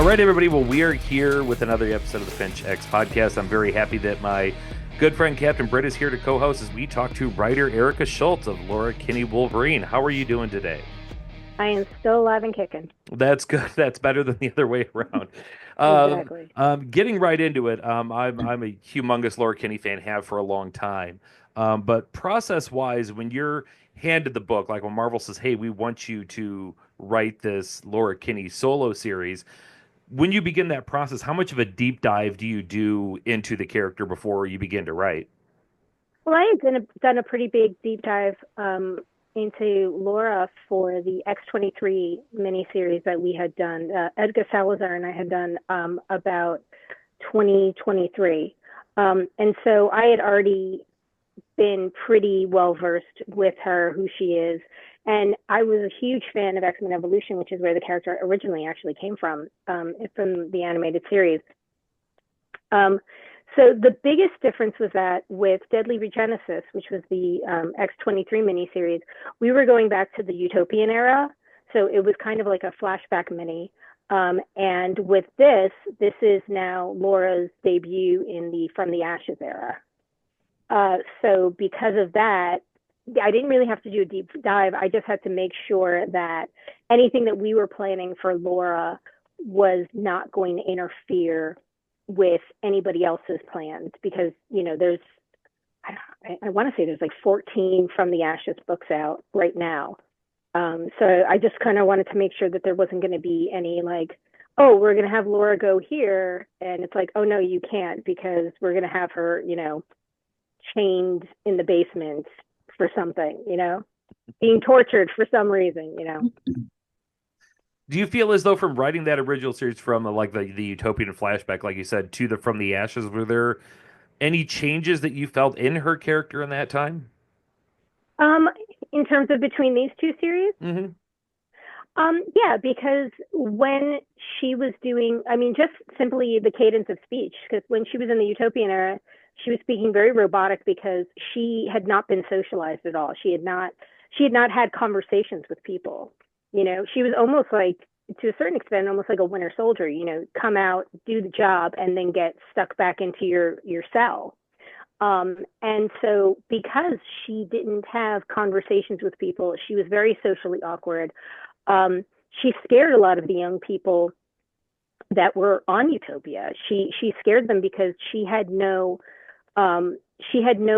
All right, everybody. Well, we are here with another episode of the Finch X podcast. I'm very happy that my good friend Captain Britt is here to co-host as we talk to writer Erica Schultz of Laura Kinney Wolverine. How are you doing today? I am still alive and kicking. That's good. That's better than the other way around. Exactly. Getting right into it, I'm a humongous Laura Kinney fan, have for a long time. But process-wise, when you're handed the book, like when Marvel says, "Hey, we want you to write this Laura Kinney solo series," when you begin that process, how much of a deep dive do you do into the character before you begin to write? Well, I had done a pretty big deep dive into Laura for the X-23 miniseries that we had done. Edgar Salazar and I had done about 2023. And so I had already been pretty well versed with her, who she is. And I was a huge fan of X-Men Evolution, which is where the character originally actually came from the animated series. So the biggest difference was that with Deadly Regenesis, which was the X-23 miniseries, we were going back to the Utopian era. So it was kind of like a flashback mini. And with this is now Laura's debut in the From the Ashes era. So because of that, I didn't really have to do a deep dive. I just had to make sure that anything that we were planning for Laura was not going to interfere with anybody else's plans, because there's I want to say there's like 14 From the Ashes books out right now. So I just kind of wanted to make sure that there wasn't going to be any like, oh, we're going to have Laura go here, and it's like, oh no, you can't, because we're going to have her chained in the basement for something, being tortured for some reason. Do you feel as though from writing that original series from like the Utopian flashback, like you said, to the From the Ashes, were there any changes that you felt in her character in that time? Um, in terms of between these two series, Hmm. yeah, because when she was doing, I mean, just simply the cadence of speech, because when she was in the Utopian era, she was speaking very robotic because she had not been socialized at all. She had not had conversations with people. She was almost like, to a certain extent, almost like a winter soldier, come out, do the job, and then get stuck back into your cell. And so because she didn't have conversations with people, she was very socially awkward. She scared a lot of the young people that were on Utopia. She scared them because she had no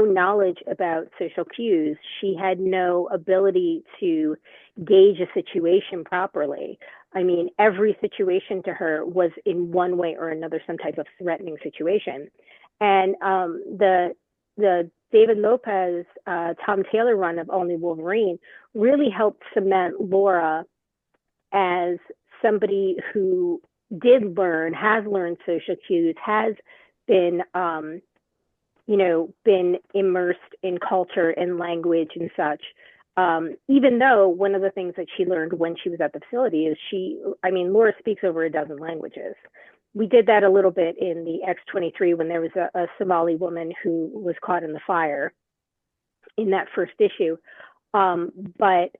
knowledge about social cues. She had no ability to gauge a situation properly. I mean, every situation to her was in one way or another some type of threatening situation. And the David Lopez, Tom Taylor run of Only Wolverine really helped cement Laura as somebody who has learned social cues, has been, been immersed in culture and language and such. Even though one of the things that she learned when she was at the facility is Laura speaks over a dozen languages. We did that a little bit in the X-23 when there was a Somali woman who was caught in the fire in that first issue. But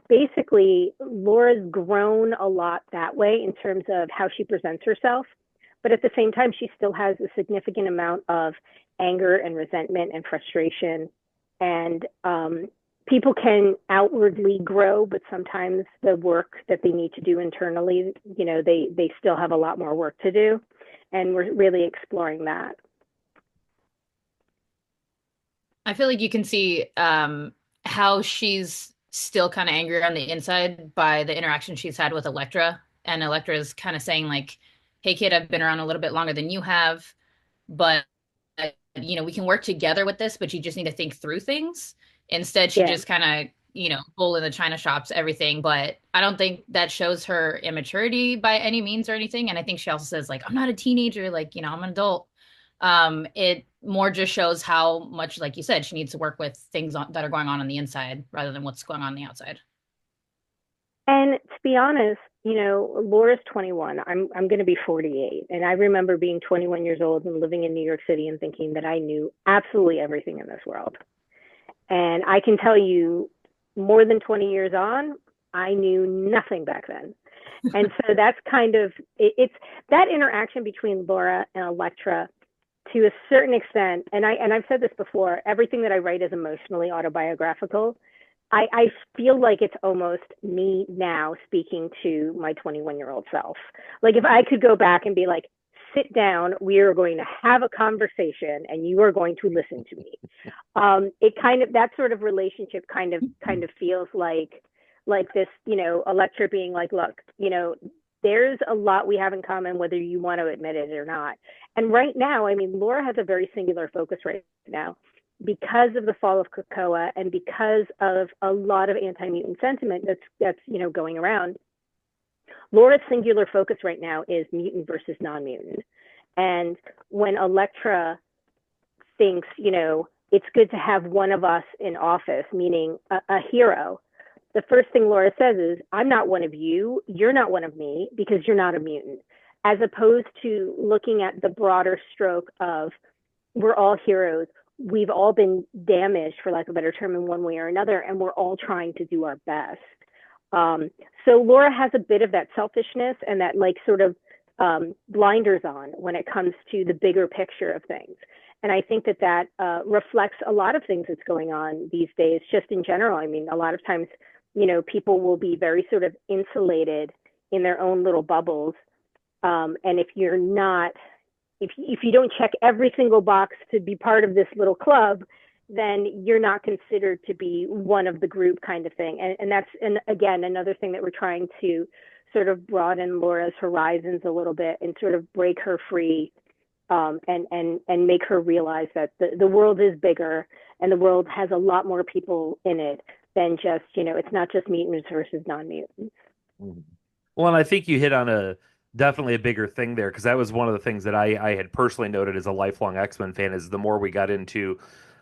basically, Laura's grown a lot that way in terms of how she presents herself. But at the same time, she still has a significant amount of anger and resentment and frustration. And people can outwardly grow, but sometimes the work that they need to do internally, they still have a lot more work to do. And we're really exploring that. I feel like you can see how she's still kind of angry on the inside by the interaction she's had with Elektra. And Elektra is kind of saying like, hey kid, I've been around a little bit longer than you have, but we can work together with this, but you just need to think through things. Instead, she Yeah. just kind of, bull in the china shops, everything. But I don't think that shows her immaturity by any means or anything. And I think she also says like, I'm not a teenager, like, I'm an adult. It more just shows how much, like you said, she needs to work with that are going on the inside rather than what's going on the outside. And to be honest, Laura's 21. I'm going to be 48, and I remember being 21 years old and living in New York City and thinking that I knew absolutely everything in this world. And I can tell you, more than 20 years on, I knew nothing back then. And so that's kind of it's that interaction between Laura and Elektra to a certain extent, and I've said this before, everything that I write is emotionally autobiographical. I feel like it's almost me now speaking to my 21-year-old self. Like if I could go back and be like, sit down, we are going to have a conversation and you are going to listen to me. It kind of, that sort of relationship kind of feels like this, Elektra being like, look, there's a lot we have in common, whether you want to admit it or not. And right now, I mean, Laura has a very singular focus right now because of the fall of Krakoa and because of a lot of anti-mutant sentiment that's going around. Laura's singular focus right now is mutant versus non-mutant. And when Elektra thinks, it's good to have one of us in office, meaning a hero, the first thing Laura says is, I'm not one of you, you're not one of me, because you're not a mutant. As opposed to looking at the broader stroke of, we're all heroes, we've all been damaged, for lack of a better term, in one way or another, and we're all trying to do our best. So Laura has a bit of that selfishness and that sort of blinders on when it comes to the bigger picture of things. And I think that reflects a lot of things that's going on these days, just in general. I mean, a lot of times, people will be very sort of insulated in their own little bubbles. And if you're not, if you don't check every single box to be part of this little club, then you're not considered to be one of the group, kind of thing. And that's, and again, another thing that we're trying to sort of broaden Laura's horizons a little bit and sort of break her free, and make her realize that the world is bigger and the world has a lot more people in it than just, it's not just mutants versus non-mutants. Well, and I think you hit on definitely a bigger thing there, because that was one of the things that I had personally noted as a lifelong X-Men fan, is the more we got into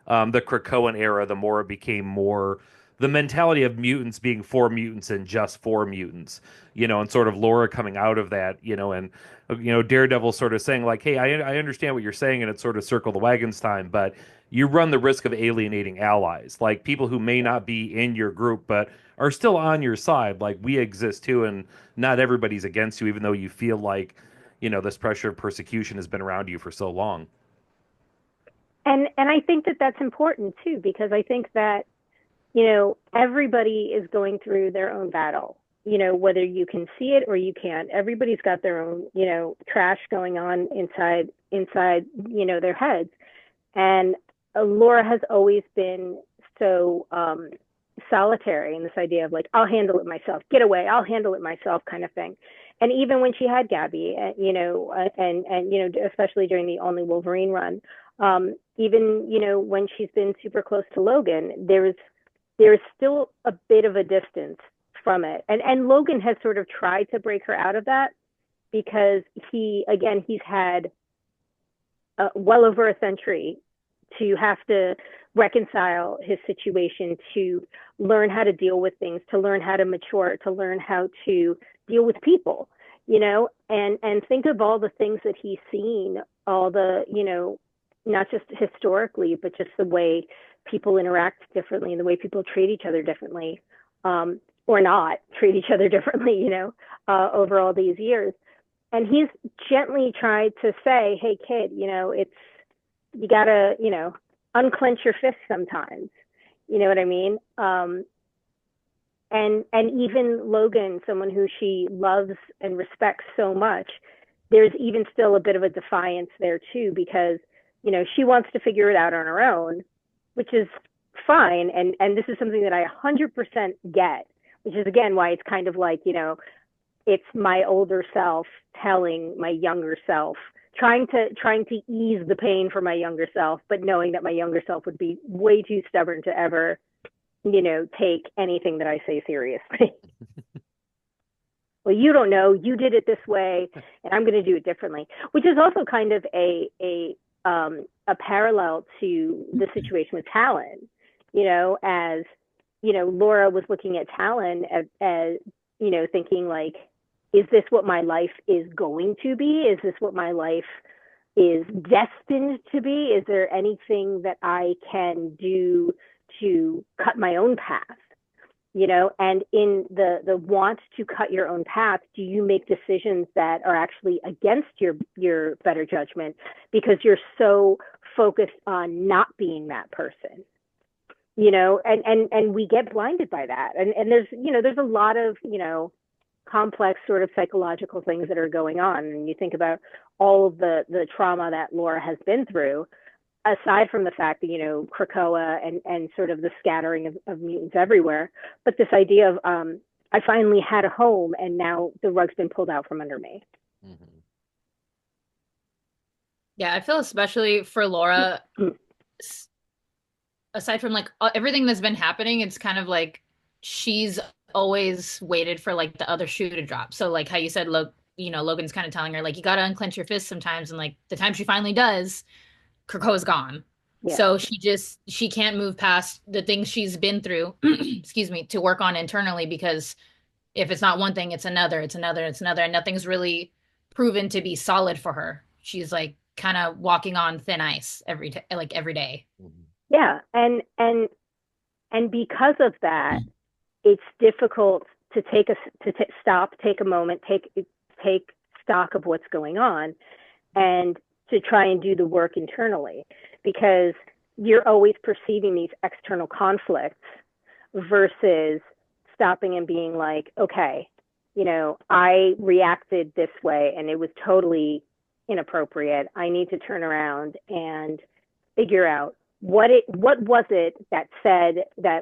the Krakoan era, the more it became more the mentality of mutants being for mutants and just for mutants, and sort of Laura coming out of that, and Daredevil sort of saying like, hey, I understand what you're saying, and it's sort of circle the wagons time, but you run the risk of alienating allies, like people who may not be in your group but are still on your side. Like, we exist too, and not everybody's against you, even though you feel like this pressure of persecution has been around you for so long. And I think that that's important too, because I think that everybody is going through their own battle, whether you can see it or you can't. Everybody's got their own, trash going on inside, their heads. And Laura has always been so solitary in this idea of like, I'll handle it myself, get away, I'll handle it myself, kind of thing. And even when she had Gabby, and especially during the Only Wolverine run, even, when she's been super close to Logan, there's still a bit of a distance from it. And Logan has sort of tried to break her out of that, because he's had well over a century to have to reconcile his situation, to learn how to deal with things, to learn how to mature, to learn how to deal with people, and think of all the things that he's seen, all the, not just historically, but just the way people interact differently and the way people treat each other differently, or not treat each other differently, over all these years. And he's gently tried to say, hey, kid, you gotta, unclench your fist sometimes. You know what I mean? And even Logan, someone who she loves and respects so much, there's even still a bit of a defiance there too, because, she wants to figure it out on her own, which is fine. And this is something that I 100% get, which is again why it's kind of like, it's my older self telling my younger self, trying to ease the pain for my younger self, but knowing that my younger self would be way too stubborn to ever, take anything that I say seriously. Well, you don't know, you did it this way, and I'm going to do it differently, which is also kind of a parallel to the situation with Talon, as, Laura was looking at Talon as thinking like, is this what my life is going to be? Is this what my life is destined to be? Is there anything that I can do to cut my own path? and in the want to cut your own path, do you make decisions that are actually against your better judgment because you're so focused on not being that person? And we get blinded by that. And there's a lot of, complex sort of psychological things that are going on. And you think about all of the trauma that Laura has been through, aside from the fact that, Krakoa and sort of the scattering of mutants everywhere, but this idea of, I finally had a home and now the rug's been pulled out from under me. Mm-hmm. Yeah, I feel especially for Laura, aside from like everything that's been happening, it's kind of like she's always waited for like the other shoe to drop. So like how you said, Logan's kind of telling her like you got to unclench your fist sometimes, and like the time she finally does, Krakoa's gone. Yeah. So she can't move past the things she's been through, excuse me, to work on internally, because if it's not one thing, it's another, and nothing's really proven to be solid for her. She's like kind of walking on thin ice every day. Mm-hmm. Yeah, and because of that, it's difficult to stop, take a moment, take stock of what's going on, and to try and do the work internally, because you're always perceiving these external conflicts versus stopping and being like, okay, I reacted this way and it was totally inappropriate. I need to turn around and figure out what was it that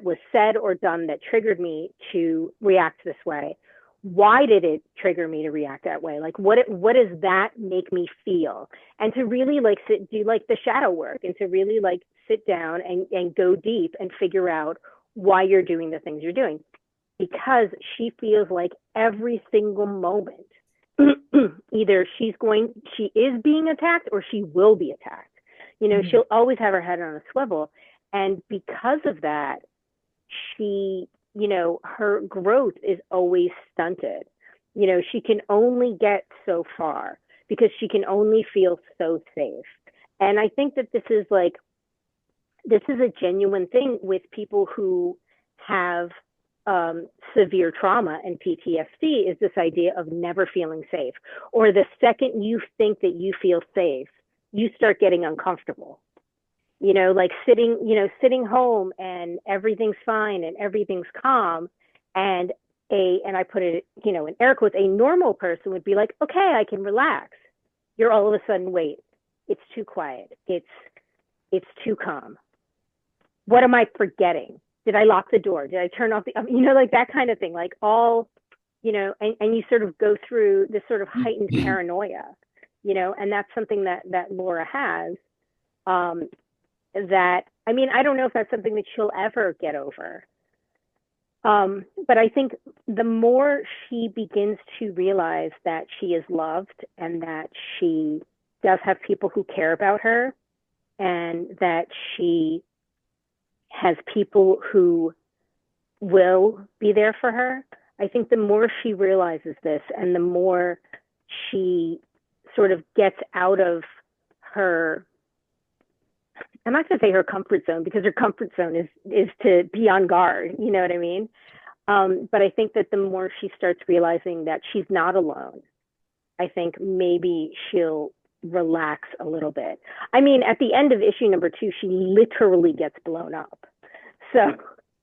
was said or done that triggered me to react this way. Why did it trigger me to react that way? Like, what does that make me feel? And to really like do like the shadow work, and to really like sit down and go deep and figure out why you're doing the things you're doing. Because she feels like every single moment, either she is being attacked or she will be attacked. She'll always have her head on a swivel. And because of that, she, her growth is always stunted. She can only get so far because she can only feel so safe. And I think that this is a genuine thing with people who have severe trauma and PTSD, is this idea of never feeling safe. Or the second you think that you feel safe, you start getting uncomfortable. Like sitting home and everything's fine and everything's calm, and I put it, in air quotes, a normal person would be like, okay, I can relax. You're all of a sudden, wait, it's too quiet. It's too calm. What am I forgetting? Did I lock the door? Did I turn off the, like that kind of thing, like all, and you sort of go through this sort of heightened paranoia, and that's something that Laura has, that, I don't know if that's something that she'll ever get over. But I think the more she begins to realize that she is loved and that she does have people who care about her, and that she has people who will be there for her, I think the more she realizes this and the more she sort of gets out of her, I'm not going to say her comfort zone, because her comfort zone is to be on guard, you know what I mean? But I think that the more she starts realizing that she's not alone, I think maybe she'll relax a little bit. At the end of issue number 2, she literally gets blown up. So,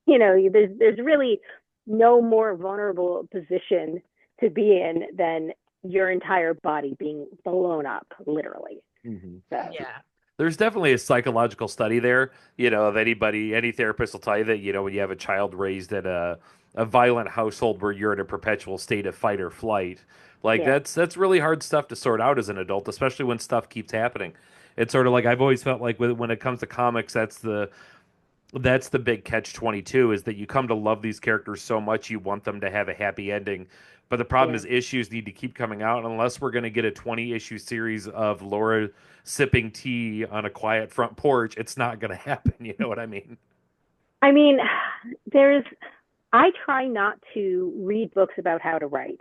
there's really no more vulnerable position to be in than your entire body being blown up, literally. Mm-hmm. So. Yeah. There's definitely a psychological study there, of any therapist will tell you that, when you have a child raised in a violent household where you're in a perpetual state of fight or flight, that's really hard stuff to sort out as an adult, especially when stuff keeps happening. It's sort of like, I've always felt like when it comes to comics, that's the big catch-22, is that you come to love these characters so much you want them to have a happy ending. But the problem is issues need to keep coming out. Unless we're going to get a 20-issue series of Laura sipping tea on a quiet front porch, it's not going to happen. You know what I mean? I try not to read books about how to write,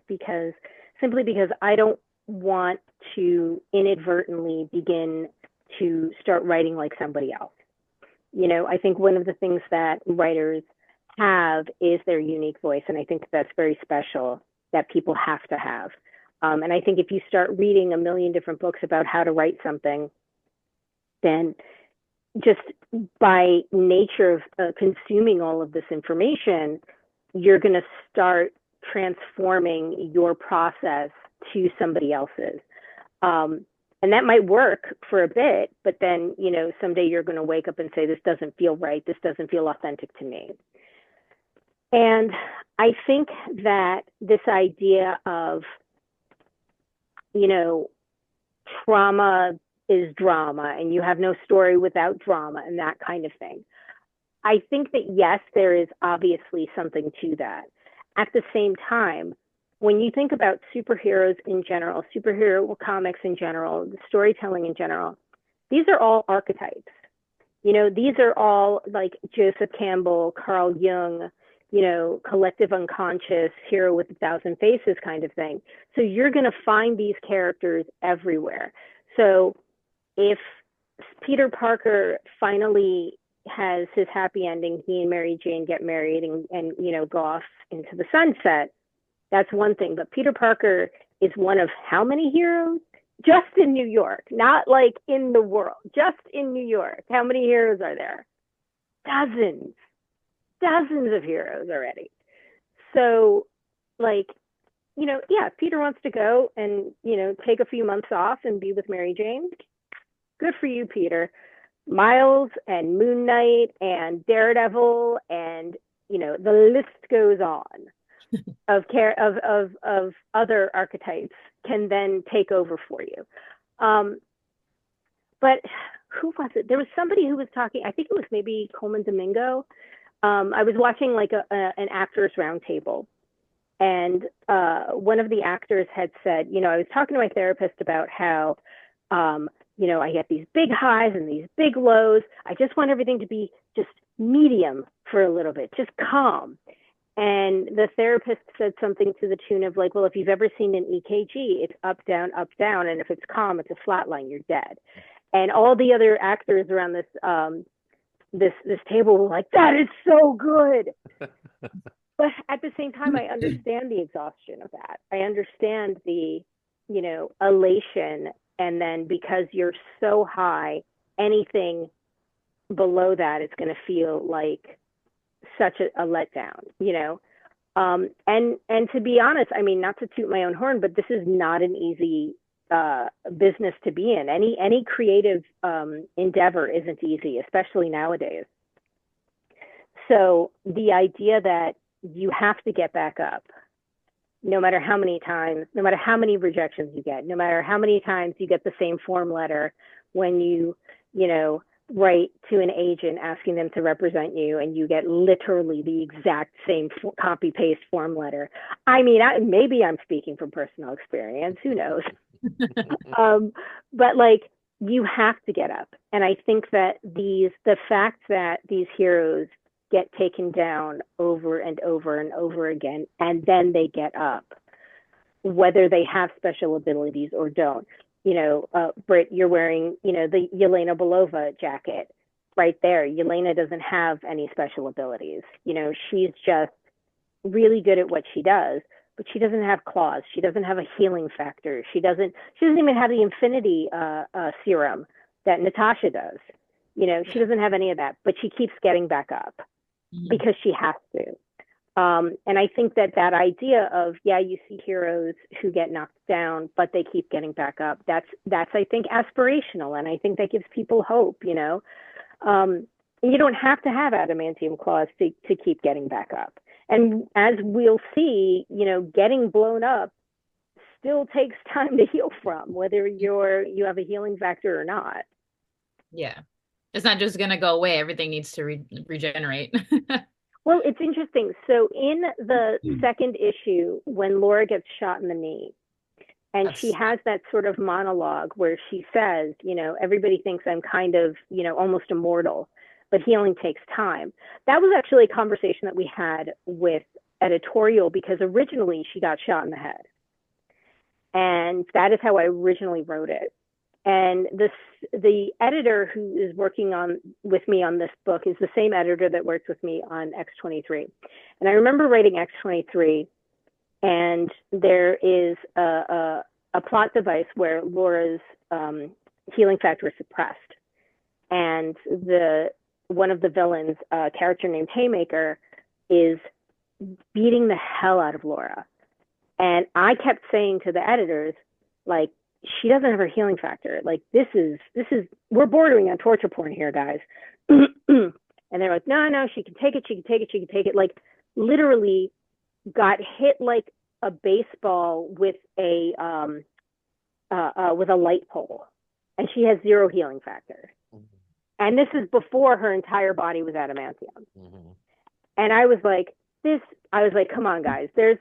simply because I don't want to inadvertently begin to start writing like somebody else. I think one of the things that writers have is their unique voice. And I think that's very special that people have to have. And I think if you start reading a million different books about how to write something, then just by nature of consuming all of this information, you're going to start transforming your process to somebody else's. And that might work for a bit, but then, someday you're going to wake up and say, this doesn't feel right. This doesn't feel authentic to me. And I think that this idea of, trauma is drama and you have no story without drama and that kind of thing. I think that, yes, there is obviously something to that. At the same time, when you think about superheroes in general, superhero comics in general, the storytelling in general, these are all archetypes. These are all like Joseph Campbell, Carl Jung, collective unconscious, hero with 1,000 faces kind of thing. So you're going to find these characters everywhere. So if Peter Parker finally has his happy ending, he and Mary Jane get married and go off into the sunset, that's one thing. But Peter Parker is one of how many heroes? Just in New York, not like in the world, just in New York. How many heroes are there? Dozens of heroes already. So, Peter wants to go and, take a few months off and be with Mary Jane. Good for you, Peter. Miles and Moon Knight and Daredevil and, the list goes on of other archetypes can then take over for you. But who was it? There was somebody who was talking, I think it was maybe Coleman Domingo. I was watching like an actors roundtable, and one of the actors had said, I was talking to my therapist about how, I get these big highs and these big lows. I just want everything to be just medium for a little bit, just calm. And the therapist said something to the tune of like, well, if you've ever seen an EKG, it's up, down, and if it's calm, it's a flat line, you're dead. And all the other actors around this table were like, that is so good. But at the same time, I understand the exhaustion of that. I understand the, elation. And then because you're so high, anything below that is going to feel like such a letdown, and to be honest, I mean, not to toot my own horn, but this is not an easy business to be in. Any creative endeavor isn't easy, especially nowadays. So the idea that you have to get back up, no matter how many times, no matter how many rejections you get, no matter how many times you get the same form letter when you write to an agent asking them to represent you and you get literally the exact same copy paste form letter. I mean, maybe I'm speaking from personal experience, who knows? But like, you have to get up. And I think that the fact that these heroes get taken down over and over and over again, and then they get up, whether they have special abilities or don't. Britt, you're wearing, the Yelena Belova jacket right there. Yelena doesn't have any special abilities. She's just really good at what she does, but she doesn't have claws. She doesn't have a healing factor. She doesn't even have the infinity serum that Natasha does. She doesn't have any of that, but she keeps getting back up because she has to. And I think that idea of, you see heroes who get knocked down, but they keep getting back up. That's I think, aspirational. And I think that gives people hope, you don't have to have adamantium claws to keep getting back up. And as we'll see, getting blown up still takes time to heal from, whether you have a healing factor or not. Yeah. It's not just going to go away. Everything needs to regenerate. Well, it's interesting. So in the second issue, when Laura gets shot in the knee, and she has that sort of monologue where she says, everybody thinks I'm kind of, almost immortal, but healing takes time. That was actually a conversation that we had with editorial, because originally she got shot in the head. And that is how I originally wrote it. And the editor who is working on with me on this book is the same editor that worked with me on X-23. And I remember writing X-23, and there is a plot device where Laura's healing factor is suppressed, and one of the villains, a character named Haymaker, is beating the hell out of Laura. And I kept saying to the editors, like, she doesn't have her healing factor. Like, this is we're bordering on torture porn here, guys. And they're like, no, she can take it, she can take it, she can take it. Like, literally got hit like a baseball with a light pole, and she has 0 healing factor. Mm-hmm. And this is before her entire body was adamantium. Mm-hmm. And I was like, come on, guys. There's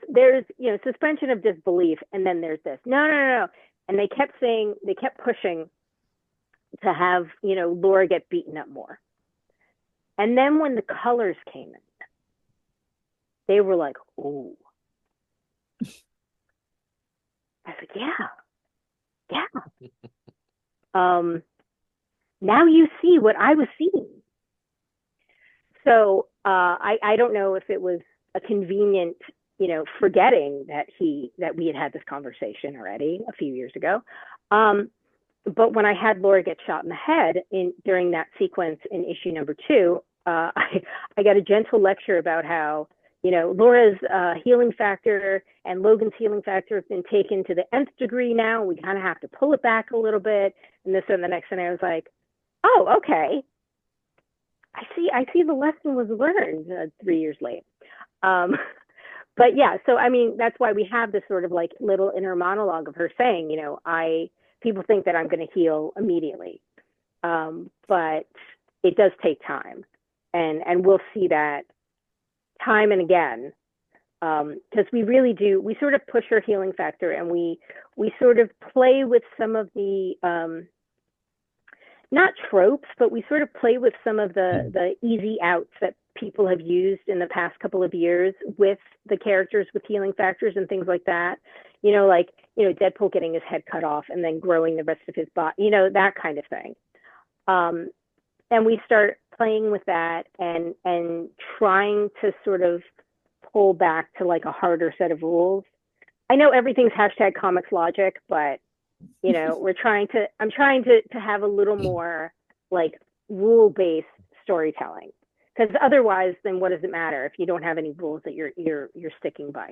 suspension of disbelief, and then there's this. No. And they kept pushing to have, Laura get beaten up more. And then when the colors came in, they were like, oh. I was like, yeah. Now you see what I was seeing. So I don't know if it was a convenient, forgetting that we had this conversation already a few years ago. But when I had Laura get shot in the head during that sequence in issue number 2, I got a gentle lecture about how, Laura's healing factor and Logan's healing factor have been taken to the nth degree now. We kind of have to pull it back a little bit, and this and the next. And I was like, oh, okay. I see the lesson was learned 3 years late. But yeah, so I mean, that's why we have this sort of like little inner monologue of her saying, people think that I'm going to heal immediately. But it does take time. And we'll see that time and again, because we really do. We sort of push her healing factor, and we sort of play with some of the not tropes, but we sort of play with some of the easy outs that people have used in the past couple of years with the characters with healing factors and things like that. Deadpool getting his head cut off and then growing the rest of his body, that kind of thing. And we start playing with that and trying to sort of pull back to like a harder set of rules. I know everything's #comics logic, but I'm trying to have a little more like rule-based storytelling, because otherwise, then what does it matter if you don't have any rules that you're sticking by,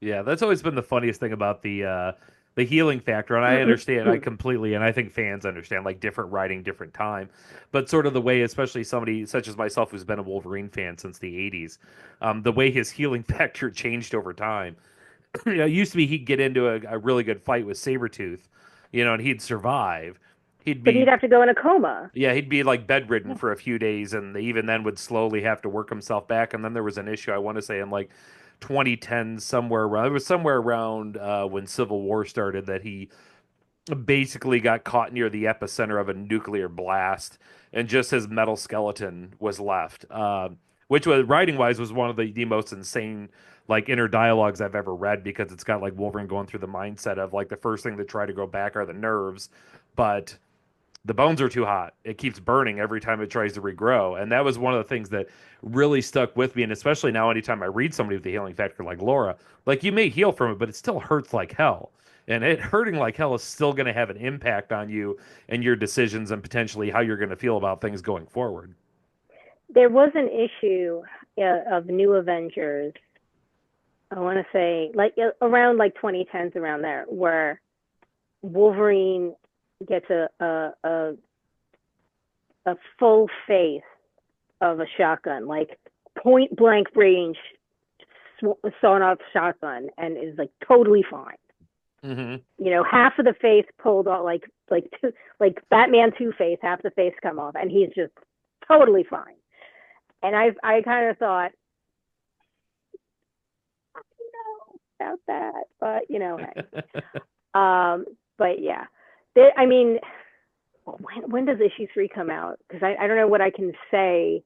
Yeah, that's always been the funniest thing about the healing factor, and I understand, I completely, and I think fans understand, like, different writing, different time, but sort of the way, especially somebody such as myself who's been a Wolverine fan since the 80s, the way his healing factor changed over time. It used to be he'd get into a really good fight with Sabretooth, and he'd survive. But he'd have to go in a coma. Yeah, he'd be like bedridden for a few days, and even then would slowly have to work himself back. And then there was an issue, I want to say, in like 2010, somewhere around. It was somewhere around when Civil War started, that he basically got caught near the epicenter of a nuclear blast, and just his metal skeleton was left. Which was, writing wise, was one of the most insane like inner dialogues I've ever read, because it's got like Wolverine going through the mindset of like the first thing to try to grow back are the nerves, but the bones are too hot. It keeps burning every time it tries to regrow. And that was one of the things that really stuck with me. And especially now, anytime I read somebody with a healing factor like Laura, like, you may heal from it, but it still hurts like hell. And it hurting like hell is still going to have an impact on you and your decisions, and potentially how you're going to feel about things going forward. There was an issue of New Avengers, I want to say, like around like 2010s, around there, where Wolverine gets a full face of a shotgun, like point blank range, sawn off shotgun, and is like totally fine. Mm-hmm. Half of the face pulled off, like Batman Two-Face, half the face come off, and he's just totally fine. And I kind of thought, I don't know about that, but hey. But yeah, I mean, when does issue 3 come out? Because I don't know what I can say.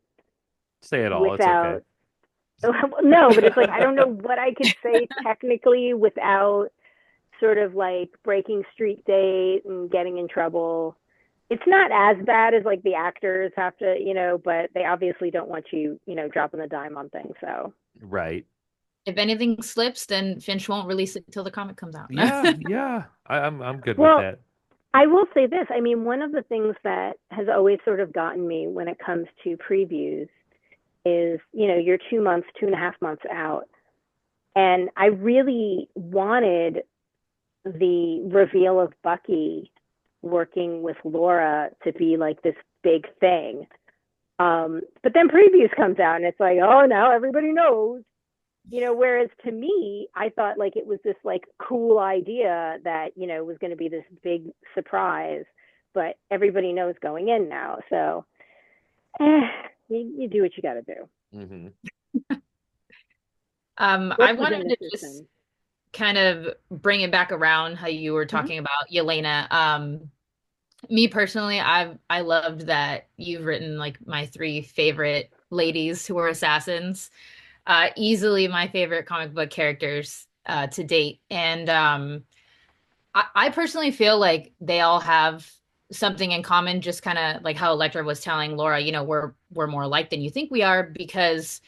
Say it all. Without, it's okay. No, but it's like I don't know what I can say technically without sort of like breaking street date and getting in trouble. It's not as bad as like the actors have to, but they obviously don't want you, dropping the dime on things. So Right. If anything slips, then Finch won't release it until the comic comes out. Yeah, yeah. I'm good with well, that. I will say this. I mean, one of the things that has always sort of gotten me when it comes to previews is, you're 2 months, 2.5 months out. And I really wanted the reveal of Bucky working with Laura to be like this big thing. But then previews comes out and it's like, oh, now everybody knows. Whereas to me, I thought like it was this like cool idea that, was going to be this big surprise, but everybody knows going in now. So you do what you got to do. Hmm. I wanted to just kind of bring it back around how you were talking about Yelena. Me personally, I loved that you've written like my three favorite ladies who were assassins. Easily my favorite comic book characters to date. And I personally feel like they all have something in common, just kind of like how Elektra was telling Laura, we're more alike than you think we are, because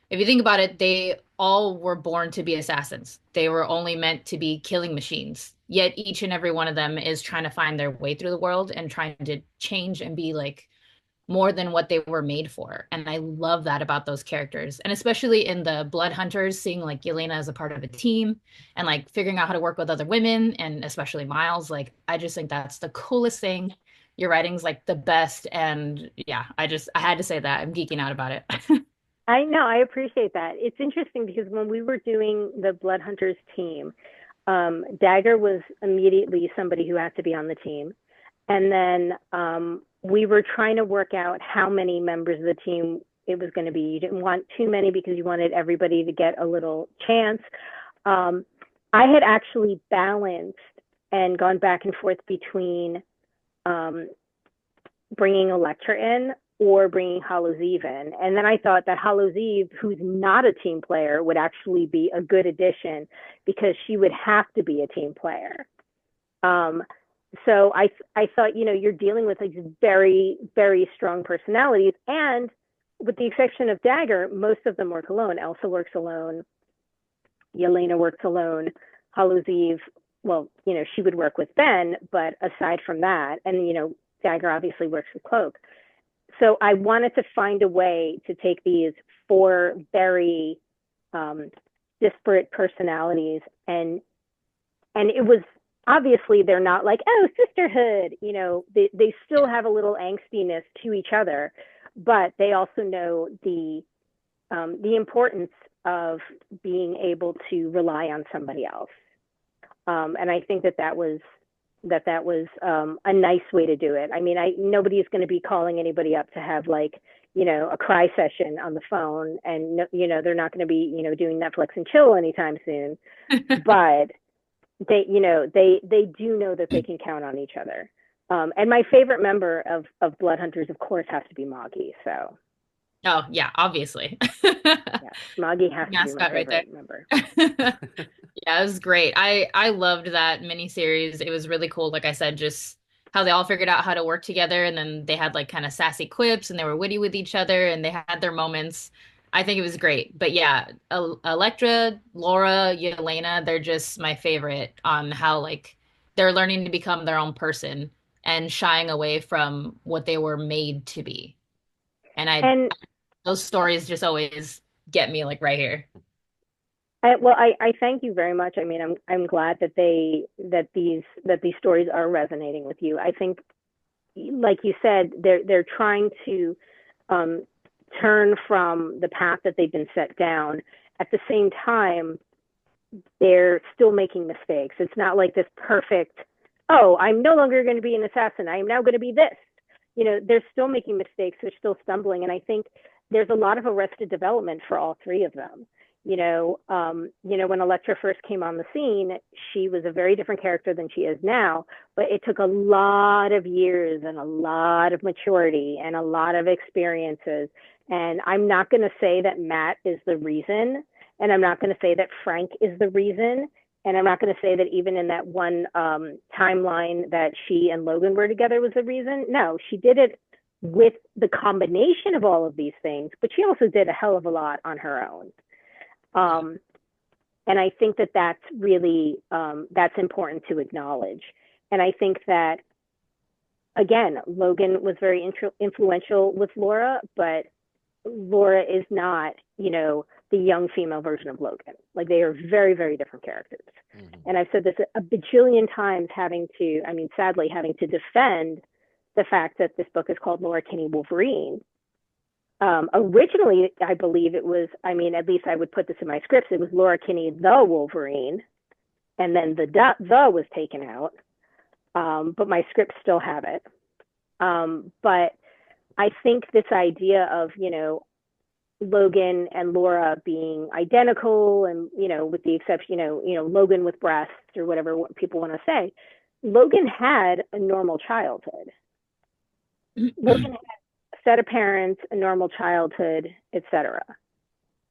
if you think about it, they all were born to be assassins. They were only meant to be killing machines. Yet each and every one of them is trying to find their way through the world and trying to change and be like more than what they were made for. And I love that about those characters. And especially in the Blood Hunters, seeing like Yelena as a part of a team and like figuring out how to work with other women and especially Miles, like I just think that's the coolest thing. Your writing's like the best. And yeah, I had to say that. I'm geeking out about it. I know, I appreciate that. It's interesting because when we were doing the Blood Hunters team, Dagger was immediately somebody who had to be on the team. And then we were trying to work out how many members of the team it was going to be. You didn't want too many because you wanted everybody to get a little chance. I had actually balanced and gone back and forth between bringing Elektra in or bringing Hallows Eve in. And then I thought that Hallows Eve, who's not a team player, would actually be a good addition because she would have to be a team player. So I thought, you're dealing with like very, very strong personalities. And with the exception of Dagger, most of them work alone. Elsa works alone. Yelena works alone. Hallows Eve, well, she would work with Ben, but aside from that, and, Dagger obviously works with Cloak. So I wanted to find a way to take these four very disparate personalities and it was, obviously they're not like, oh, sisterhood, they still have a little angstiness to each other, but they also know the importance of being able to rely on somebody else. And I think that was a nice way to do it. I mean, nobody's going to be calling anybody up to have like, a cry session on the phone, and they're not going to be, doing Netflix and chill anytime soon, but they do know that they can count on each other. And my favorite member of Blood Hunters, of course, has to be Moggy. So. Oh yeah, obviously. Yeah, Moggy has to be my favorite member. Yeah, it was great. I loved that miniseries. It was really cool. Like I said, just how they all figured out how to work together, and then they had like kind of sassy quips, and they were witty with each other, and they had their moments. I think it was great. But yeah, Elektra, Laura, Yelena, they're just my favorite on how like they're learning to become their own person and shying away from what they were made to be. And those stories just always get me like right here. I thank you very much. I mean, I'm glad that these stories are resonating with you. I think, like you said, they're trying to turn from the path that they've been set down. At the same time, they're still making mistakes. It's not like this perfect, oh, I'm no longer going to be an assassin. I am now going to be this. They're still making mistakes. They're still stumbling. And I think there's a lot of arrested development for all three of them. When Elektra first came on the scene, she was a very different character than she is now, but it took a lot of years and a lot of maturity and a lot of experiences. And I'm not going to say that Matt is the reason, and I'm not going to say that Frank is the reason. And I'm not going to say that even in that one timeline that she and Logan were together was the reason. No, she did it with the combination of all of these things, but she also did a hell of a lot on her own. And I think that that's really that's important to acknowledge. And I think that, again, Logan was very influential with Laura, but Laura is not, the young female version of Logan. Like, they are very, very different characters. Mm-hmm. And I've said this a bajillion times, sadly, having to defend the fact that this book is called Laura Kinney Wolverine. Originally, I believe it was, at least I would put this in my scripts, it was Laura Kinney the Wolverine, and then the was taken out. But my scripts still have it. But I think this idea of, Logan and Laura being identical, and, with the exception, Logan with breasts or whatever people want to say, Logan had a normal childhood. Logan had a set of parents, a normal childhood, etc.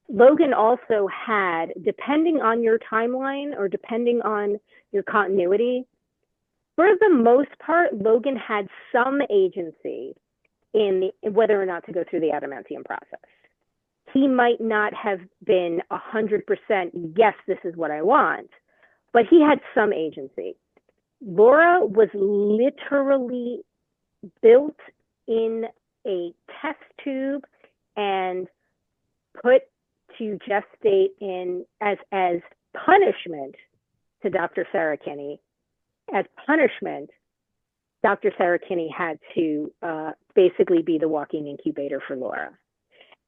Logan also had, depending on your timeline or depending on your continuity, for the most part, Logan had some agency in whether or not to go through the adamantium process. He might not have been 100%, yes, this is what I want, but he had some agency. Laura was literally built in a test tube and put to gestate in as punishment to Dr. Sarah Kinney. As punishment, Dr. Sarah Kinney had to basically be the walking incubator for Laura.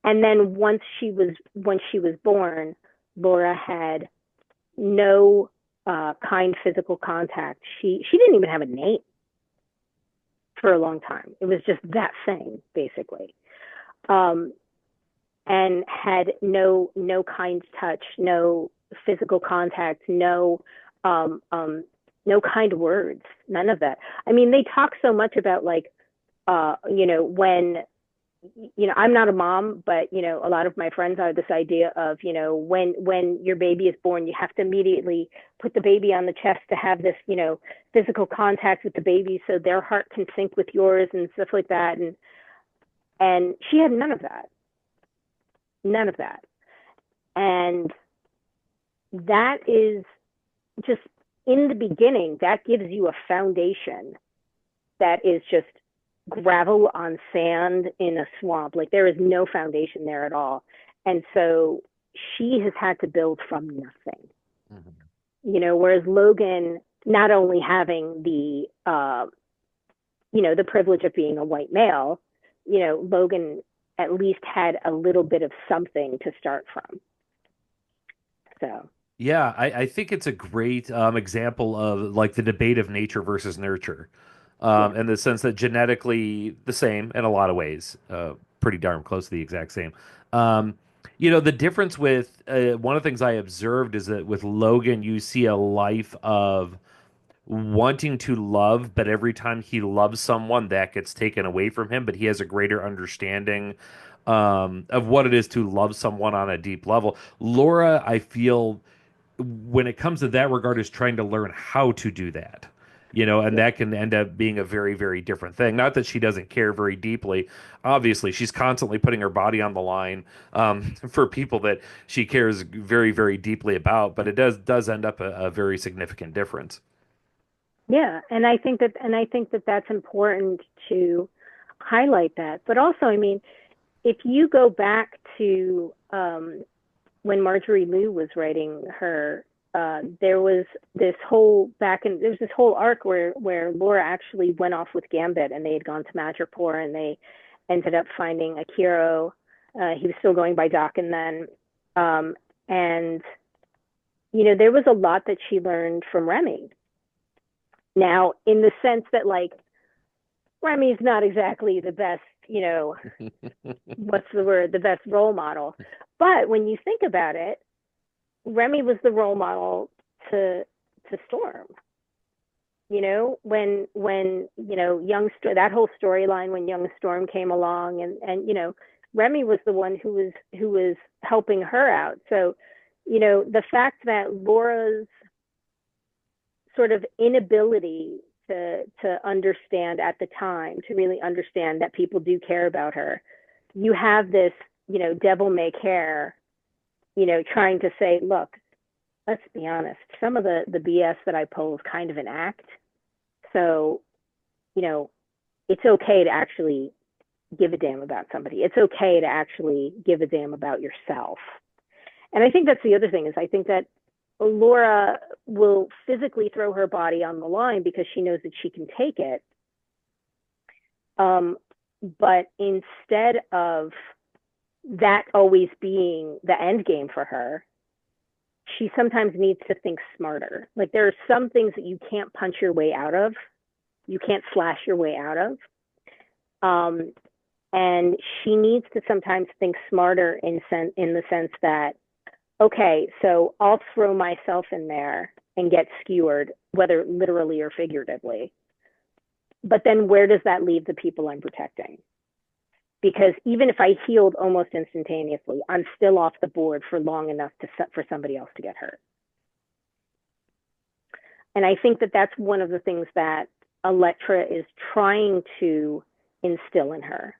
And then once she was born, Laura had no kind physical contact. She didn't even have a name for a long time. It was just that thing, basically. And had no kind touch, no physical contact, no kind words, none of that. They talk so much about when, I'm not a mom, but, a lot of my friends are this idea of, when your baby is born, you have to immediately put the baby on the chest to have this, physical contact with the baby so their heart can sync with yours and stuff like that. And she had none of that. None of that. And that is just, in the beginning, that gives you a foundation that is just gravel on sand in a swamp. Like, there is no foundation there at all. And so she has had to build from nothing. Mm-hmm. Whereas Logan, not only having the privilege of being a white male, Logan at least had a little bit of something to start from. So. Yeah, I think it's a great example of like the debate of nature versus nurture, in the sense that genetically the same in a lot of ways, pretty darn close to the exact same. The difference with one of the things I observed is that with Logan, you see a life of wanting to love, but every time he loves someone, that gets taken away from him. But he has a greater understanding of what it is to love someone on a deep level. Laura, I feel, when it comes to that regard, is trying to learn how to do that, and that can end up being a very, very different thing. Not that she doesn't care very deeply. Obviously, she's constantly putting her body on the line for people that she cares very, very deeply about, but it does end up a very significant difference. Yeah, and I think that that's important to highlight that. But also, if you go back to when Marjorie Liu was writing her, there was this whole arc where Laura actually went off with Gambit, and they had gone to Madripoor, and they ended up finding Akiro. He was still going by Dakin then, and there was a lot that she learned from Remy. Now, in the sense that, like, Remy's not exactly the best, what's the word, the best role model. But when you think about it, Remy was the role model to Storm. When that whole storyline when young Storm came along, and Remy was the one who was helping her out. So, the fact that Laura's sort of inability to understand at the time, to really understand that people do care about her. You have this, devil may care, trying to say, look, let's be honest, some of the BS that I pull is kind of an act. So, it's okay to actually give a damn about somebody. It's okay to actually give a damn about yourself. And I think that's the other thing, is I think that Laura will physically throw her body on the line because she knows that she can take it. But instead of that always being the end game for her, she sometimes needs to think smarter. Like, there are some things that you can't punch your way out of, you can't slash your way out of. And she needs to sometimes think smarter in the sense that, okay, so I'll throw myself in there and get skewered, whether literally or figuratively. But then where does that leave the people I'm protecting? Because even if I healed almost instantaneously, I'm still off the board for long enough for somebody else to get hurt. And I think that that's one of the things that Elektra is trying to instill in her.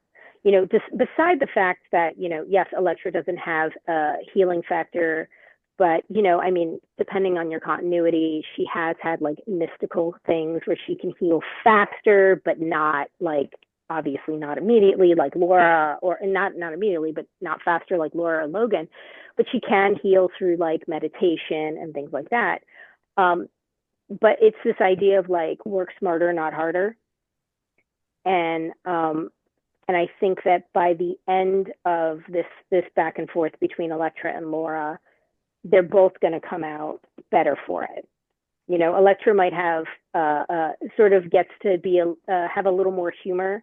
Just beside the fact that, yes, Elektra doesn't have a healing factor, but, depending on your continuity, she has had like mystical things where she can heal faster, but not like, obviously not immediately like Laura, or not immediately, but not faster like Laura or Logan, but she can heal through like meditation and things like that. But it's this idea of like work smarter, not harder. And I think that by the end of this back and forth between Elektra and Laura, they're both going to come out better for it. Elektra might have sort of gets to be have a little more humor,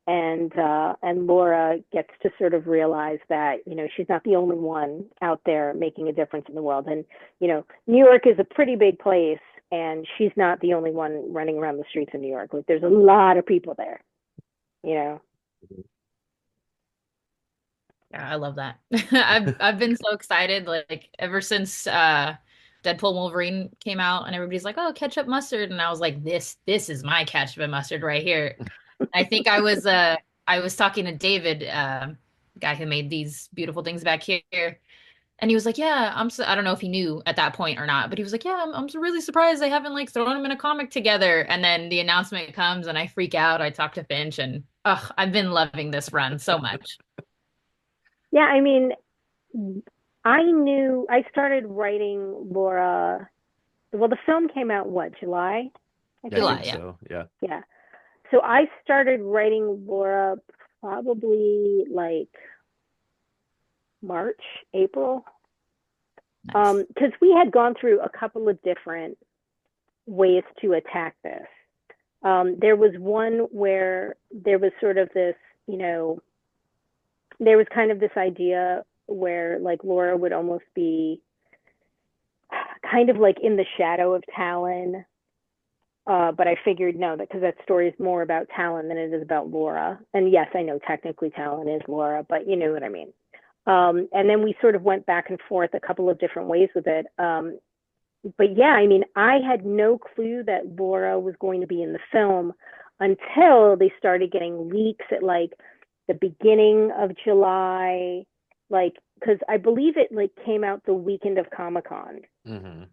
and Laura gets to sort of realize that she's not the only one out there making a difference in the world. And New York is a pretty big place, and she's not the only one running around the streets of New York. Like, there's a lot of people there. Yeah, I love that. I've been so excited, like ever since Deadpool Wolverine came out, and everybody's like, "Oh, ketchup mustard," and I was like, "This is my ketchup and mustard right here." I think I was talking to David, the guy who made these beautiful things back here, and he was like, "Yeah, I don't know if he knew at that point or not, but he was like, yeah, I'm really surprised they haven't like thrown them in a comic together." And then the announcement comes, and I freak out. I talk to Finch, and I've been loving this run so much. Yeah, I started writing Laura. Well, the film came out what, July? I July, think yeah. so. Yeah. Yeah. So I started writing Laura probably like March, April. Nice. Because we had gone through a couple of different ways to attack this. There was one where there was sort of this, there was kind of this idea where like Laura would almost be kind of like in the shadow of Talon. But I figured no, because that story is more about Talon than it is about Laura. And yes, I know technically Talon is Laura, but you know what I mean. And then we sort of went back and forth a couple of different ways with it. But yeah, I had no clue that Laura was going to be in the film until they started getting leaks at like the beginning of July, like, because I believe it like came out the weekend of Comic-Con. Mm-hmm.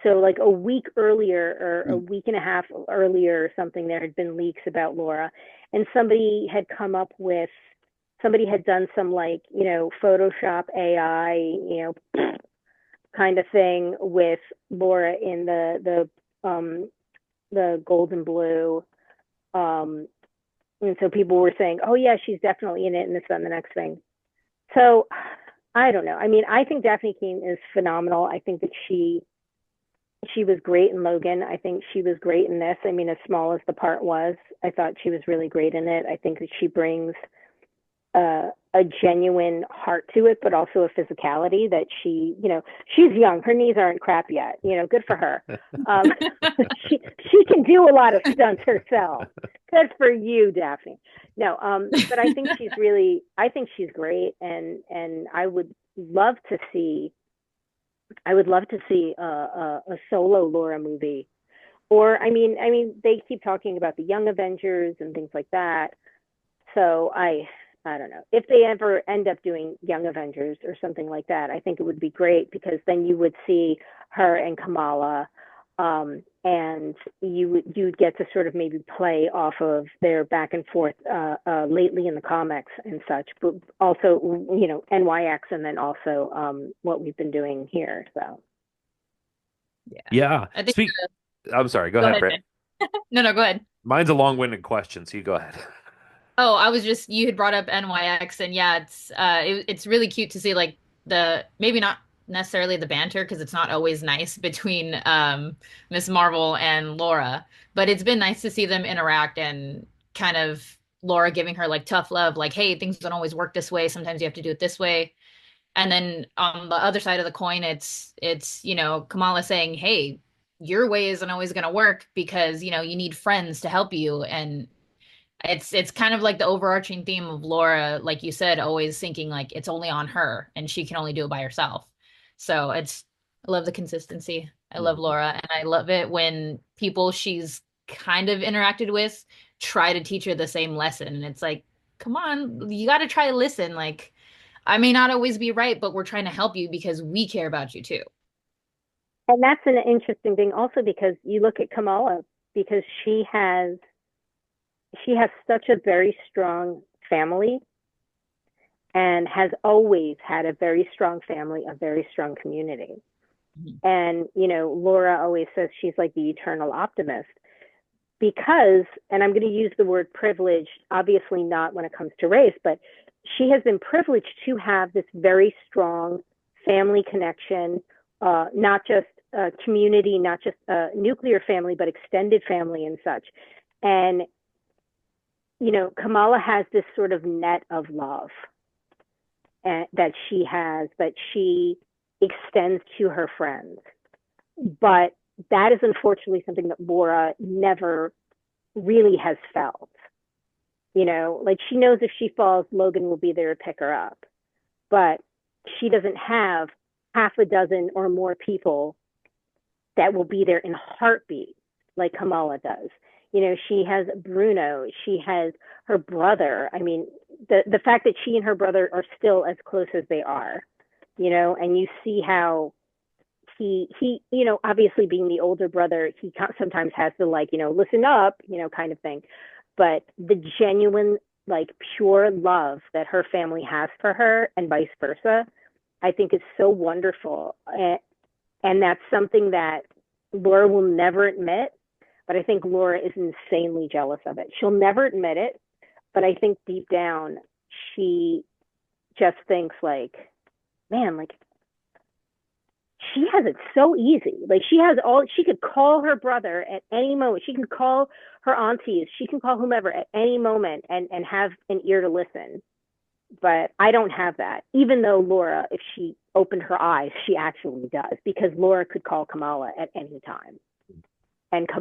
So like a week earlier or a week and a half earlier or something, there had been leaks about Laura, and somebody had done some like, Photoshop AI, kind of thing with Laura in the gold and blue. And so people were saying, oh yeah, she's definitely in it, and this and the next thing. So I don't know. I think Daphne Keane is phenomenal. I think that she was great in Logan. I think she was great in this. As small as the part was, I thought she was really great in it. I think that she brings a genuine heart to it, but also a physicality that she's young. Her knees aren't crap yet. Good for her. She can do a lot of stunts herself. Good for you, Daphne. No, but I think she's great, and I would love to see a solo Laura movie. Or they keep talking about the Young Avengers and things like that. So I don't know if they ever end up doing Young Avengers or something like that. I think it would be great because then you would see her and Kamala, and you'd get to sort of maybe play off of their back and forth lately in the comics and such, but also NYX and then also what we've been doing here. So Yeah. Yeah. I think I'm sorry. Go go ahead, ahead, Britt. Jen. No, go ahead. Mine's a long-winded question, so you go ahead. Oh, I was just you had brought up NYX and yeah, it's really cute to see like the maybe not necessarily the banter because it's not always nice between Miss Marvel and Laura, but it's been nice to see them interact and kind of Laura giving her like tough love, like, hey, things don't always work this way. Sometimes you have to do it this way. And then on the other side of the coin, it's Kamala saying, hey, your way isn't always going to work because, you need friends to help you. And it's kind of like the overarching theme of Laura, like you said, always thinking like it's only on her and she can only do it by herself. So I love the consistency. I love Laura and I love it when people she's kind of interacted with try to teach her the same lesson. And it's like, come on, you got to try to listen. Like, I may not always be right, but we're trying to help you because we care about you too. and that's an interesting thing also because you look at Kamala because she has such a very strong family and has always had a very strong family, a very strong community. Mhm. And, Laura always says she's like the eternal optimist because, and I'm going to use the word privileged, obviously not when it comes to race, but she has been privileged to have this very strong family connection, not just community, not just nuclear family, but extended family and such. And Kamala has this sort of net of love that she has, that she extends to her friends. But that is unfortunately something that Laura never really has felt. Like she knows if she falls, Logan will be there to pick her up. But she doesn't have half a dozen or more people that will be there in a heartbeat like Kamala does. She has Bruno, she has her brother. I mean, the fact that she and her brother are still as close as they are, and you see how he obviously being the older brother, he sometimes has to like, listen up, kind of thing. But the genuine, like pure love that her family has for her and vice versa, I think is so wonderful. And that's something that Laura will never admit, but I think Laura is insanely jealous of it. She'll never admit it, but I think deep down she just thinks like, man, like she has it so easy. Like she could call her brother at any moment. She can call her aunties. She can call whomever at any moment and have an ear to listen. But I don't have that, even though Laura, if she opened her eyes, she actually does, because Laura could call Kamala at any time. And Yeah.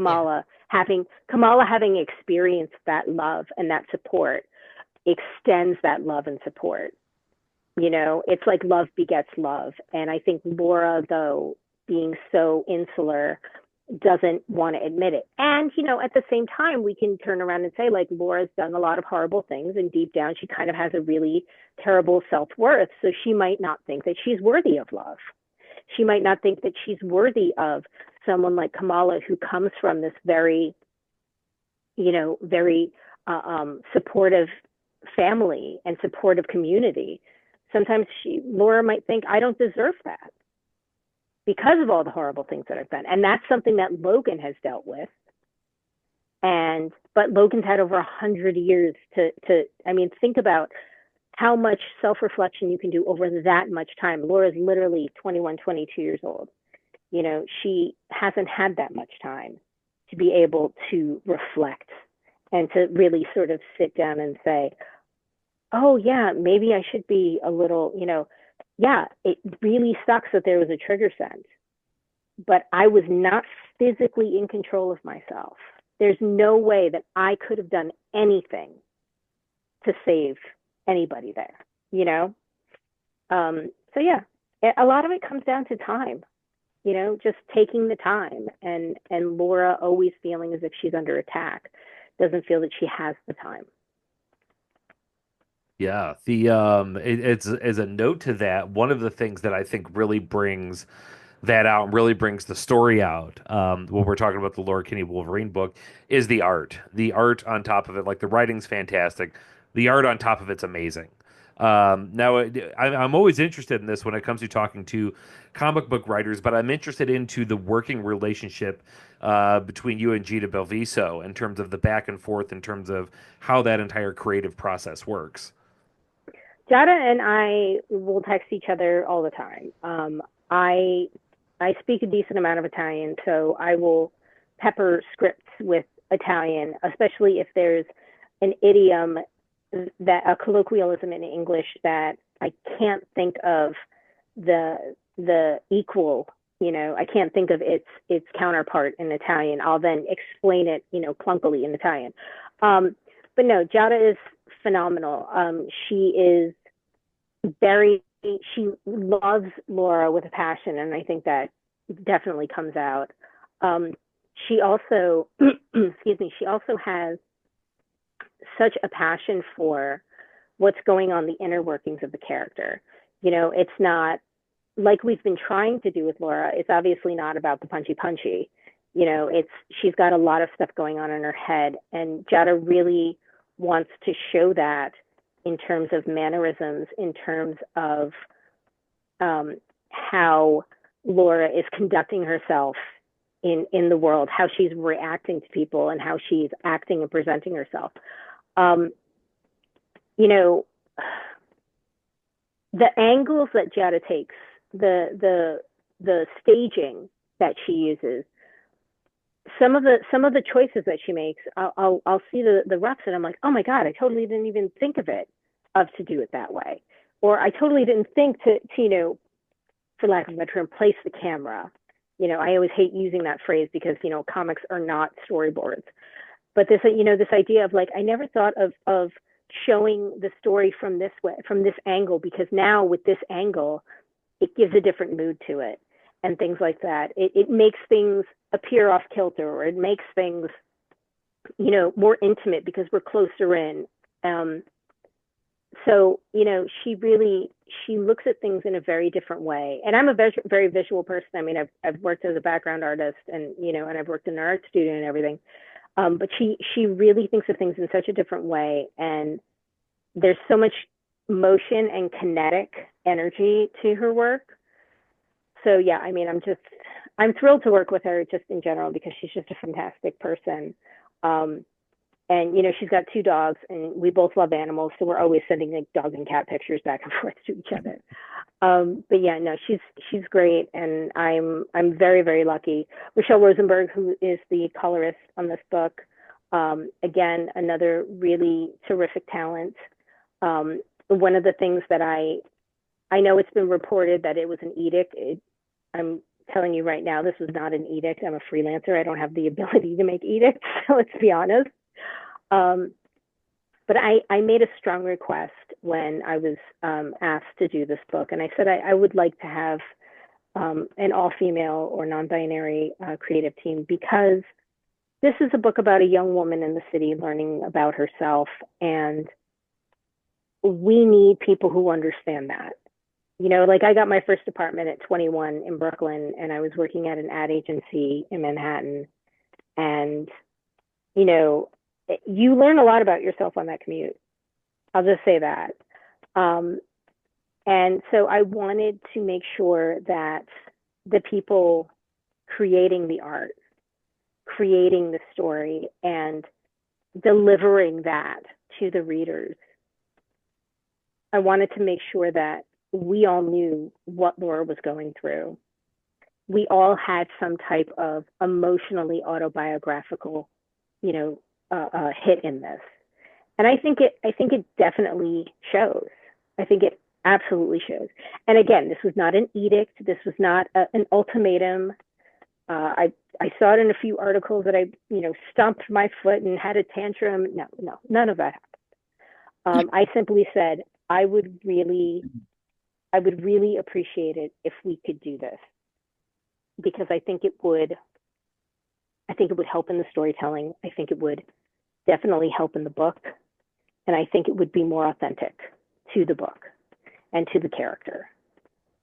Kamala having experienced that love and that support extends that love and support. It's like love begets love. And I think Laura, though, being so insular, doesn't want to admit it. And, at the same time, we can turn around and say, like, Laura's done a lot of horrible things, and deep down, she kind of has a really terrible self-worth. So she might not think that she's worthy of love. She might not think that she's worthy of someone like Kamala, who comes from this very, very supportive family and supportive community. Sometimes Laura might think, I don't deserve that because of all the horrible things that I've done. And that's something that Logan has dealt with. But Logan's had over 100 years think about how much self-reflection you can do over that much time. Laura's literally 21, 22 years old. She hasn't had that much time to be able to reflect and to really sort of sit down and say, oh yeah, maybe I should be a little, yeah, it really sucks that there was a trigger sense, but I was not physically in control of myself. There's no way that I could have done anything to save anybody there. So yeah, a lot of it comes down to time. just taking the time, and Laura always feeling as if she's under attack, doesn't feel that she has the time. Yeah, the it's as a note to that, one of the things that I think really brings that out and really brings the story out, when we're talking about the Laura Kinney Wolverine book, is the art. The art on top of it, like the writing's fantastic. The art on top of it's amazing. Now, I'm always interested in this when it comes to talking to comic book writers, but I'm interested into the working relationship between you and Gita Belviso in terms of the back and forth, in terms of how that entire creative process works. Jada and I will text each other all the time. I I speak a decent amount of Italian, so I will pepper scripts with Italian, especially if there's an idiom, that a colloquialism in English that I can't think of the equal. I can't think of its counterpart in Italian. I'll then explain it, clunkily in Italian. But no, Giada is phenomenal. She is very, she loves Laura with a passion, and I think that definitely comes out. Um, she also, excuse me, she also has such a passion for what's going on, the inner workings of the character. It's not like we've been trying to do with Laura. It's obviously not about the punchy punchy. It's she's got a lot of stuff going on in her head, and Jada really wants to show that in terms of mannerisms, in terms of how Laura is conducting herself in the world, how she's reacting to people, and how she's acting and presenting herself. Um, you know, the angles that Giada takes, the staging that she uses, some of the choices that she makes, I'll see the roughs and I'm like, oh my god, I totally didn't even think to do it that way, or I totally didn't think to for lack of a better term, place the camera. I always hate using that phrase because comics are not storyboards, but this idea of like, I never thought of showing the story from this way, from this angle, because now with this angle it gives a different mood to it, and things like that. It makes things appear off kilter, or it makes things more intimate because we're closer in. So she looks at things in a very different way, and I'm a very visual person. I mean, I've worked as a background artist, and and I've worked in an art studio and everything. But she really thinks of things in such a different way, and there's so much motion and kinetic energy to her work. So yeah, I mean, I'm thrilled to work with her just in general because she's just a fantastic person. Um, and she's got two dogs, and we both love animals, so we're always sending like dog and cat pictures back and forth to each other. But yeah, no, she's great, and I'm very, very lucky. Michelle Rosenberg, who is the colorist on this book, again, another really terrific talent. One of the things that I know, it's been reported that it was an edict. I'm telling you right now, this was not an edict. I'm a freelancer. I don't have the ability to make edicts. So let's be honest. Um, but I made a strong request when I was asked to do this book. And I said I would like to have an all-female or non-binary creative team, because this is a book about a young woman in the city learning about herself. And we need people who understand that. Like I got my first apartment at 21 in Brooklyn, and I was working at an ad agency in Manhattan. And, you learn a lot about yourself on that commute. I'll just say that. And so I wanted to make sure that the people creating the art, creating the story, and delivering that to the readers, I wanted to make sure that we all knew what Laura was going through. We all had some type of emotionally autobiographical, hit in this, and I think it definitely shows. I think it absolutely shows. And again, this was not an edict. This was not an ultimatum. I saw it in a few articles that I stomped my foot and had a tantrum. No, none of that happened. I simply said I would really appreciate it if we could do this. because I think it would help in the storytelling. I think it would definitely help in the book. And I think it would be more authentic to the book and to the character.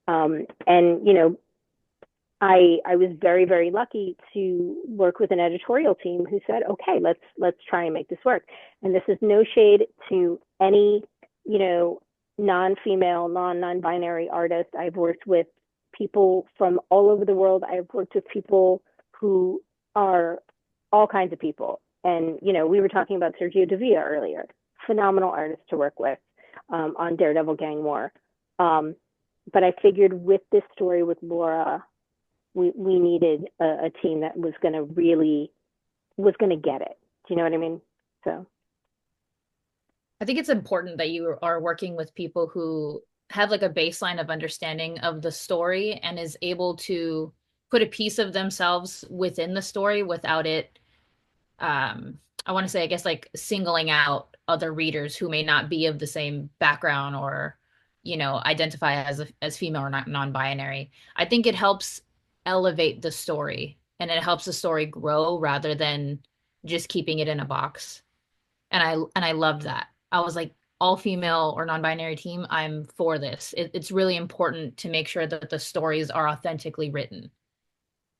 And, you know, I was very, very lucky to work with an editorial team who said, okay, let's try and make this work. And this is no shade to any, you know, non-female, non-binary artist. I've worked with people from all over the world. I've worked with people who are all kinds of people. And, you know, we were talking about Sergio Davia earlier, phenomenal artist to work with on Daredevil Gang War. But I figured with this story with Laura, we needed a team that was going to get it. Do you know what I mean? So I think it's important that you are working with people who have like a baseline of understanding of the story and is able to put a piece of themselves within the story without it, I want to say, I guess, like singling out other readers who may not be of the same background or, you know, identify as female or not non-binary. I think it helps elevate the story and it helps the story grow rather than just keeping it in a box. And I loved that. I was like, all female or non-binary team, I'm for this. It's really important to make sure that the stories are authentically written.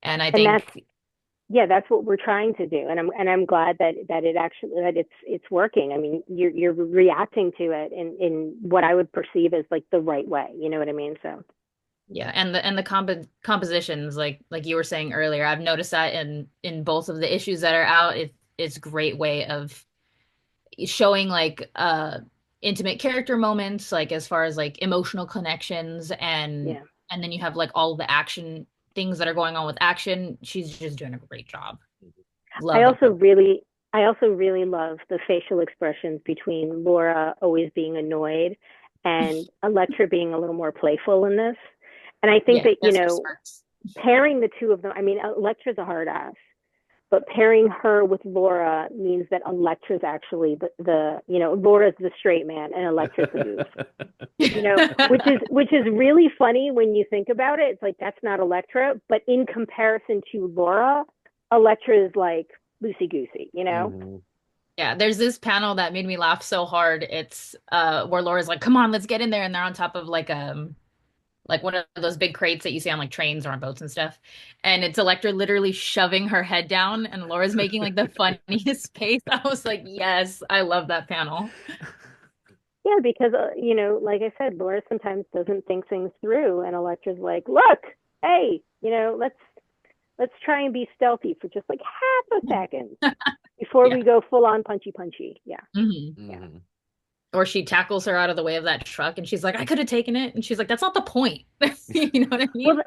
And I think that's what we're trying to do. And I'm glad that it actually, that it's working. I mean, you're reacting to it in what I would perceive as like the right way. You know what I mean? So yeah, and the compositions, like you were saying earlier, I've noticed that in both of the issues that are out. It's a great way of showing like intimate character moments, like as far as like emotional connections, and then you have like all the action things that are going on with action. She's just doing a great job. I also really love the facial expressions between Laura always being annoyed and Elektra being a little more playful in this. And I think that, you know, pairing the two of them, I mean, Elektra's a hard ass, but pairing her with Laura means that Elektra's actually the you know, Laura's the straight man and Elektra's the goof. You know, which is really funny when you think about it. It's like, that's not Elektra, but in comparison to Laura, Elektra is like loosey goosey, you know? Mm-hmm. Yeah, there's this panel that made me laugh so hard. It's where Laura's like, come on, let's get in there, and they're on top of like one of those big crates that you see on like trains or on boats and stuff. And it's Elektra literally shoving her head down and Laura's making like the funniest face. I was like, yes, I love that panel. Yeah, because, you know, like I said, Laura sometimes doesn't think things through. And Elektra's like, look, hey, you know, let's try and be stealthy for just like half a second before we go full on punchy. Yeah. Mm-hmm. Yeah. Or she tackles her out of the way of that truck and she's like, I could have taken it. And she's like, that's not the point. You know what I mean? Well,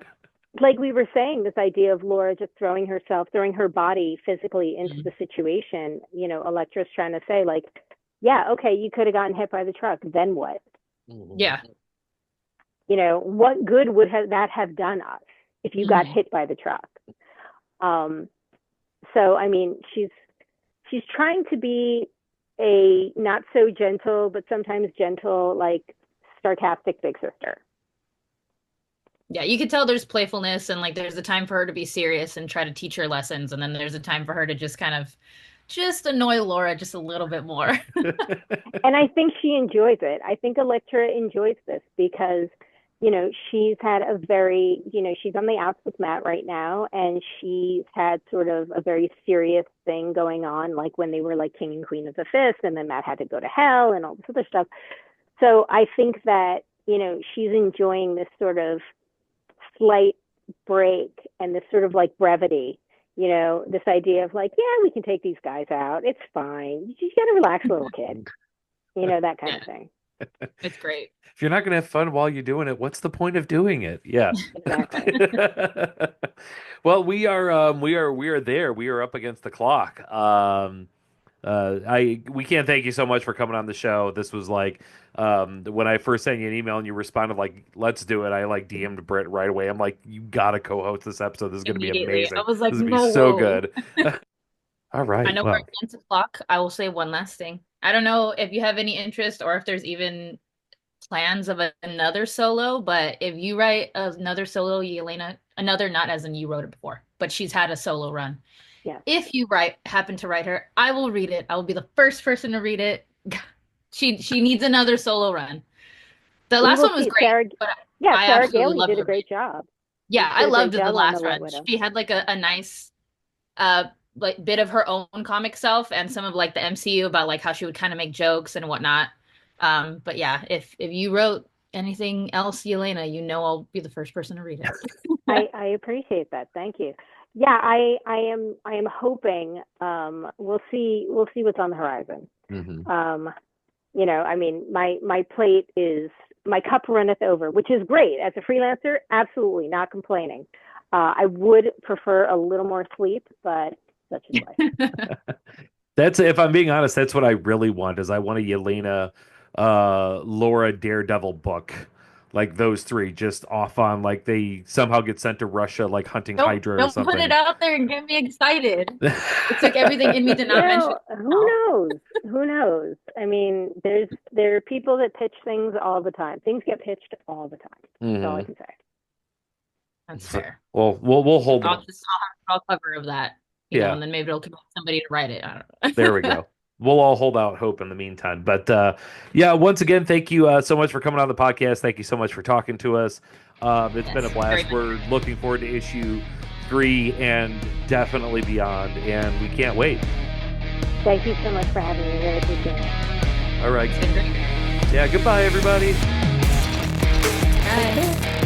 like we were saying, this idea of Laura just throwing her body physically into the situation, you know, Elektra's trying to say like, yeah, okay, you could have gotten hit by the truck. Then what? Yeah. You know, what good would that have done us if you got hit by the truck? So, I mean, she's trying to be a not so gentle, but sometimes gentle, like sarcastic big sister. Yeah, you could tell there's playfulness and like there's a time for her to be serious and try to teach her lessons. And then there's a time for her to just kind of just annoy Laura just a little bit more. And I think she enjoys it. I think Elektra enjoys this because, you know, she's had a very, you know, she's on the outs with Matt right now, and she's had sort of a very serious thing going on, like when they were like king and queen of the fist, and then Matt had to go to hell and all this other stuff. So I think that, you know, she's enjoying this sort of slight break and this sort of like brevity, you know, this idea of like, yeah, we can take these guys out. It's fine. You just got to relax, little kid. You know, that kind of thing. It's great. If you're not going to have fun while you're doing it, what's the point of doing it? Yeah. Exactly. Well, we are there. We are up against the clock. We can't thank you so much for coming on the show. This was like when I first sent you an email and you responded like, let's do it. I like DM'd Britt right away. I'm like, you gotta co-host this episode. This is gonna be amazing. I was like, this is gonna be so good. All right. I know we're against the clock. I will say one last thing. I don't know if you have any interest or if there's even plans of another solo, but if you write another solo, Yelena, another not as in you wrote it before, but she's had a solo run. Yeah. If you happen to write her, I will read it. I will be the first person to read it. She needs another solo run. The last one was great, but I Sarah absolutely Gailey loved did a her. great job. Yeah, I loved the on last the Red run. Widow. She had like a nice like bit of her own comic self and some of like the MCU about like how she would kind of make jokes and whatnot. But yeah, if you wrote anything else, Yelena, you know I'll be the first person to read it. I appreciate that. Thank you. Yeah, I am hoping we'll see what's on the horizon. You know, I mean, my plate is, my cup runneth over, which is great. As a freelancer, absolutely not complaining. I would prefer a little more sleep, but such is life. That's, if I'm being honest, that's what I really want. Is I want a Yelena, Laura Daredevil book, like those three, just off on, like they somehow get sent to Russia, like hunting Hydra or Don't something. put it out there and get me excited. It took everything in me to not mention. Who knows? Who knows? I mean, there are people that pitch things all the time. Things get pitched all the time. That's all I can say. That's fair. Well, we'll hold I'll it. just I'll cover of that. You know, and then maybe it'll convince somebody to write it. I don't know. There we go. We'll all hold out hope in the meantime. But yeah, once again, thank you so much for coming on the podcast. Thank you so much for talking to us. It's been a blast. We're looking forward to issue 3 and definitely beyond, and we can't wait. Thank you so much for having me. Really appreciate it. All right. Yeah, goodbye, everybody. Bye.